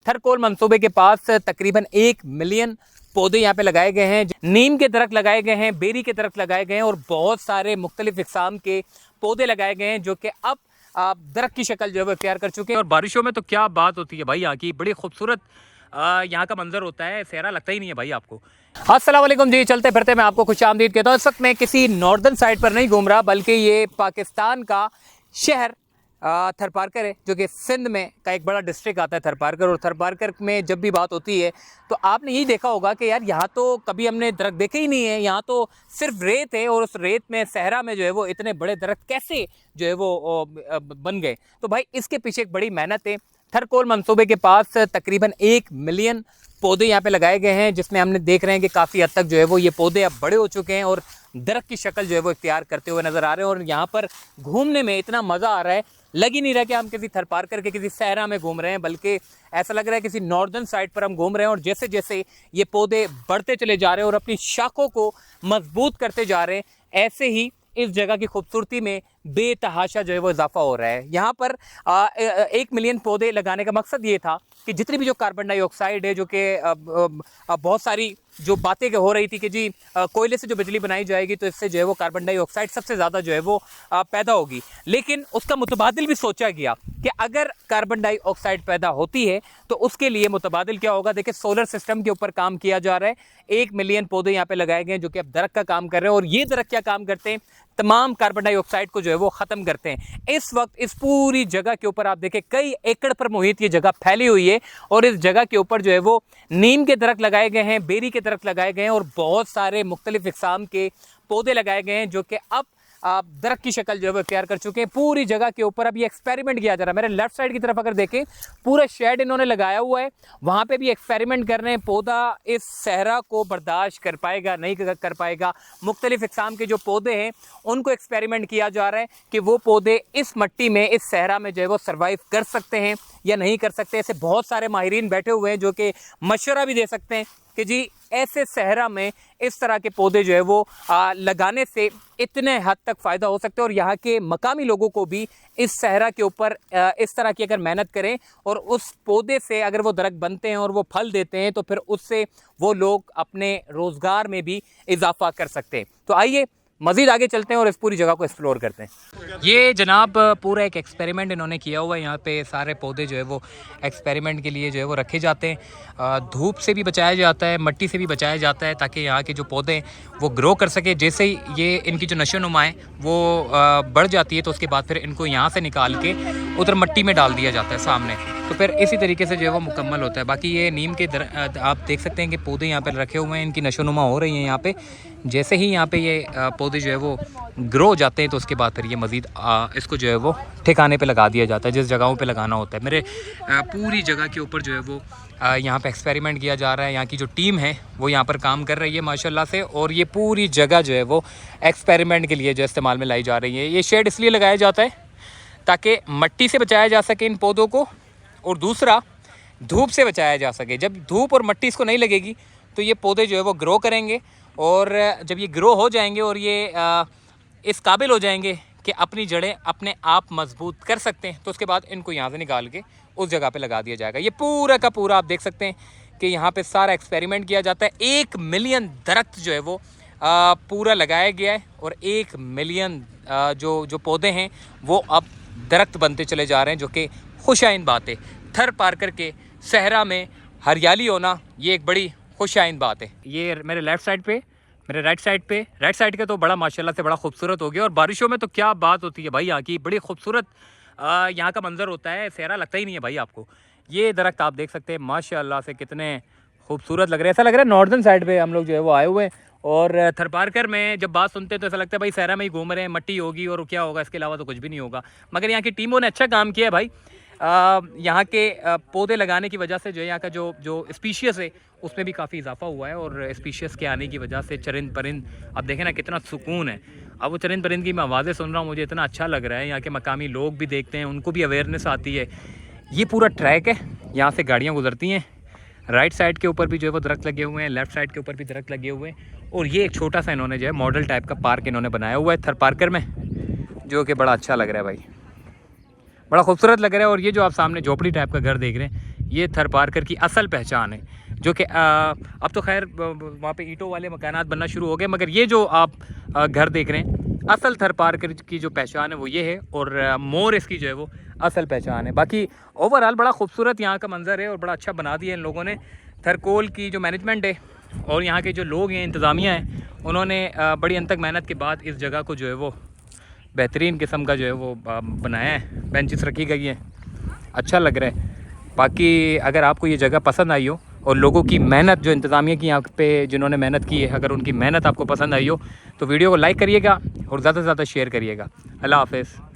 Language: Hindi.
थरकोल मंसूबे के पास तकरीबन 1 मिलियन पौधे यहाँ पे लगाए गए हैं। नीम के दरख्त लगाए गए हैं, बेरी के दरख्त लगाए गए हैं और बहुत सारे मुख्तलिफ इक़साम के पौधे लगाए गए हैं जो कि अब दरख्त की शक्ल जो है वो इख्तियार कर चुके हैं। और बारिशों में तो क्या बात होती है भाई, यहाँ की बड़ी खूबसूरत यहाँ का मंजर होता है, सहरा लगता ही नहीं है भाई आपको। अस्सलाम वालेकुम जी, चलते फिरते मैं आपको खुशामदीद कहता हूँ। इस वक्त मैं किसी नॉर्दर्न साइड पर नहीं घूम रहा, बल्कि ये पाकिस्तान का शहर थरपारकर है, जो कि सिंध में का एक बड़ा डिस्ट्रिक्ट आता है थरपारकर। और थरपारकर में जब भी बात होती है तो आपने यही देखा होगा कि यार यहाँ तो कभी हमने दरख्त देखे ही नहीं है, यहाँ तो सिर्फ रेत है। और उस रेत में, सहरा में जो है वो इतने बड़े दरख्त कैसे जो है वो बन गए। तो भाई इसके पीछे एक बड़ी मेहनत है। थरकोल मंसूबे के पास तकरीबन 1 मिलियन पौधे यहाँ पे लगाए गए हैं, जिसमें हमने देख रहे हैं कि काफ़ी हद तक जो है वो ये पौधे अब बड़े हो चुके हैं और दरख्त की शक्ल जो है वो इख्तियार करते हुए नज़र आ रहे हैं। और यहाँ पर घूमने में इतना मज़ा आ रहा है, लग ही नहीं रहा कि हम किसी थरपारकर के किसी सहरा में घूम रहे हैं, बल्कि ऐसा लग रहा है किसी नॉर्दर्न साइड पर हम घूम रहे हैं। और जैसे जैसे ये पौधे बढ़ते चले जा रहे हैं और अपनी शाखों को मजबूत करते जा रहे हैं, ऐसे ही इस जगह की खूबसूरती में बेतहाशा जो है वो इजाफा हो रहा है। यहाँ पर 1 मिलियन पौधे लगाने का मकसद ये था कि जितनी भी जो कार्बन डाइऑक्साइड है, जो कि बहुत सारी जो बातें हो रही थी कि जी कोयले से जो बिजली बनाई जाएगी तो इससे जो है वो कार्बन डाइऑक्साइड सबसे ज़्यादा जो है वो पैदा होगी, लेकिन उसका मुतबादिल भी सोचा गया कि अगर कार्बन डाइऑक्साइड पैदा होती है तो उसके लिए मुतबादिल क्या होगा। देखिए, सोलर सिस्टम के ऊपर काम किया जा रहा है। 1 मिलियन पौधे यहाँ पे लगाए गए हैं जो कि अब दरख्त का काम कर रहे हैं। और ये दरख्त क्या काम करते हैं, तमाम कार्बन डाइऑक्साइड को जो है वो ख़त्म करते हैं। इस वक्त इस पूरी जगह के ऊपर आप देखें कई एकड़ पर मुहित ये जगह फैली हुई है और इस जगह के ऊपर जो है वो नीम के दरख्त लगाए गए हैं, बेरी के दरख्त लगाए गए हैं और बहुत सारे मुख्तलिफ इक़साम के पौधे लगाए गए हैं जो कि अब दरख्त की शक्ल जो है वो इख्तियार कर चुके हैं। पूरी जगह के ऊपर अब ये एक्सपेरिमेंट किया जा रहा है। मेरे लेफ्ट साइड की तरफ अगर देखें, पूरा शेड इन्होंने लगाया हुआ है, वहाँ पे भी एक्सपेरिमेंट कर रहे हैं। पौधा इस सहरा को बर्दाश्त कर पाएगा, नहीं कर पाएगा। मुख्तलिफ इक़साम के जो पौधे हैं उनको एक्सपेरिमेंट किया जा रहा है कि वो पौधे इस मिट्टी में, इस सहरा में जो है वो सर्वाइव कर सकते हैं या नहीं कर सकते। ऐसे बहुत सारे माहिरीन बैठे हुए हैं जो कि मशवरा भी दे सकते हैं कि जी ऐसे सहरा में इस तरह के पौधे जो है वो लगाने से इतने हद तक फ़ायदा हो सकता है। और यहाँ के मकामी लोगों को भी इस सहरा के ऊपर इस तरह की अगर मेहनत करें और उस पौधे से अगर वो दरख्त बनते हैं और वो फल देते हैं तो फिर उससे वो लोग अपने रोज़गार में भी इजाफा कर सकते हैं। तो आइए मज़ीद आगे चलते हैं और इस पूरी जगह को एक्सप्लोर करते हैं। ये जनाब पूरा एक एक्सपेरिमेंट इन्होंने किया हुआ है। यहाँ पे सारे पौधे जो है वो एक्सपेरिमेंट के लिए जो है वो रखे जाते हैं। धूप से भी बचाया जाता है, मिट्टी से भी बचाया जाता है, ताकि यहाँ के जो पौधे हैं वो ग्रो कर सके। जैसे ही ये इनकी जो नशोनुमा है वो बढ़ जाती है तो उसके बाद फिर इनको यहाँ से निकाल के उधर मिट्टी में डाल दिया जाता है सामने, तो फिर इसी तरीके से जो है वो मुकम्मल होता है। बाकी ये नीम के आप देख सकते हैं कि पौधे यहाँ पर रखे हुए हैं, इनकी नशोनुमा हो रही है यहाँ पे। जैसे ही यहाँ पे ये पौधे जो है वो ग्रो हो जाते हैं तो उसके बाद फिर ये मज़ीद इसको जो है वो ठिकाने पे लगा दिया जाता है, जिस जगहों पे लगाना होता है। मेरे पूरी जगह के ऊपर जो है वो यहाँ पे एक्सपेरिमेंट किया जा रहा है। यहाँ की जो टीम है वो यहाँ पर काम कर रही है माशाल्लाह से, और ये पूरी जगह जो है वो एक्सपेरिमेंट के लिए जो इस्तेमाल में लाई जा रही है। ये शेड इसलिए लगाया जाता है ताकि मिट्टी से बचाया जा सके इन पौधों को, और दूसरा धूप से बचाया जा सके। जब धूप और मिट्टी इसको नहीं लगेगी तो ये पौधे जो है वो ग्रो करेंगे, और जब ये ग्रो हो जाएंगे और ये इस काबिल हो जाएंगे कि अपनी जड़ें अपने आप मजबूत कर सकते हैं, तो उसके बाद इनको यहाँ से निकाल के उस जगह पे लगा दिया जाएगा। ये पूरा का पूरा आप देख सकते हैं कि यहाँ पे सारा एक्सपेरिमेंट किया जाता है। 1 मिलियन दरख्त जो है वो पूरा लगाया गया है, और 1 मिलियन जो पौधे हैं वो अब दरख्त बनते चले जा रहे हैं, जो कि खुशाइन बात है। थरपारकर के सहरा में हरियाली होना ये एक बड़ी खुशाइन बात है। ये मेरे लेफ़्ट साइड पे, मेरे राइट साइड का तो बड़ा माशाल्लाह से बड़ा खूबसूरत हो गया। और बारिशों में तो क्या बात होती है भाई, यहाँ की बड़ी खूबसूरत यहाँ का मंजर होता है, सहरा लगता ही नहीं है भाई आपको। ये दरख्त आप देख सकते हैं माशाल्लाह से कितने खूबसूरत लग रहे हैं। ऐसा लग रहा है नॉर्दर्न साइड पे हम लोग जो है वो आए हुए हैं। और थरपारकर में जब बात सुनते हैं तो ऐसा लगता है भाई सहरा में ही घूम रहे हैं, मिट्टी होगी और क्या होगा, इसके अलावा तो कुछ भी नहीं होगा। मगर यहाँ की टीमों ने अच्छा काम किया है भाई। यहाँ के पौधे लगाने की वजह से जो है यहाँ का जो स्पीशीज़ है उसमें भी काफ़ी इजाफा हुआ है, और स्पीशीज़ के आने की वजह से चरिंद परिंद अब देखें ना कितना सुकून है। अब वो चरिंद परिंद की मैं आवाज़ें सुन रहा हूँ, मुझे इतना अच्छा लग रहा है। यहाँ के मकामी लोग भी देखते हैं, उनको भी अवेयरनेस आती है। ये पूरा ट्रैक है, यहाँ से गाड़ियाँ गुजरती हैं। राइट साइड के ऊपर भी जो है वो दरख्त लगे हुए हैं, लेफ़्ट साइड के ऊपर भी दरख्त लगे हुए हैं। और ये एक छोटा सा इन्होंने जो है मॉडल टाइप का पार्क इन्होंने बनाया हुआ है थरपारकर में, जो कि बड़ा अच्छा लग रहा है भाई, बड़ा खूबसूरत लग रहा है। और ये जो आप सामने झोपड़ी टाइप का घर देख रहे हैं, ये थर पारकर की असल पहचान है, जो कि अब तो खैर वहाँ पे ईंटों वाले मकानात बनना शुरू हो गए, मगर ये जो आप घर देख रहे हैं, असल थर पारकर की जो पहचान है वो ये है, और मोर इसकी जो है वो असल पहचान है। बाकी ओवरऑल बड़ा खूबसूरत यहाँ का मंज़र है और बड़ा अच्छा बना दिया इन लोगों ने। थरकोल की जो मैनेजमेंट है और यहाँ के जो लोग हैं, इंतज़ामिया हैं, उन्होंने बड़ी अनथक मेहनत के बाद इस जगह को जो है वो बेहतरीन किस्म का जो है वो बनाया है। बेंचेस रखी गई हैं, अच्छा लग रहा है। बाकी अगर आपको ये जगह पसंद आई हो और लोगों की मेहनत, जो इंतज़ामिया की यहाँ पे जिन्होंने मेहनत की है, अगर उनकी मेहनत आपको पसंद आई हो तो वीडियो को लाइक करिएगा और ज़्यादा से ज़्यादा शेयर करिएगा। अल्लाह हाफ़िज़।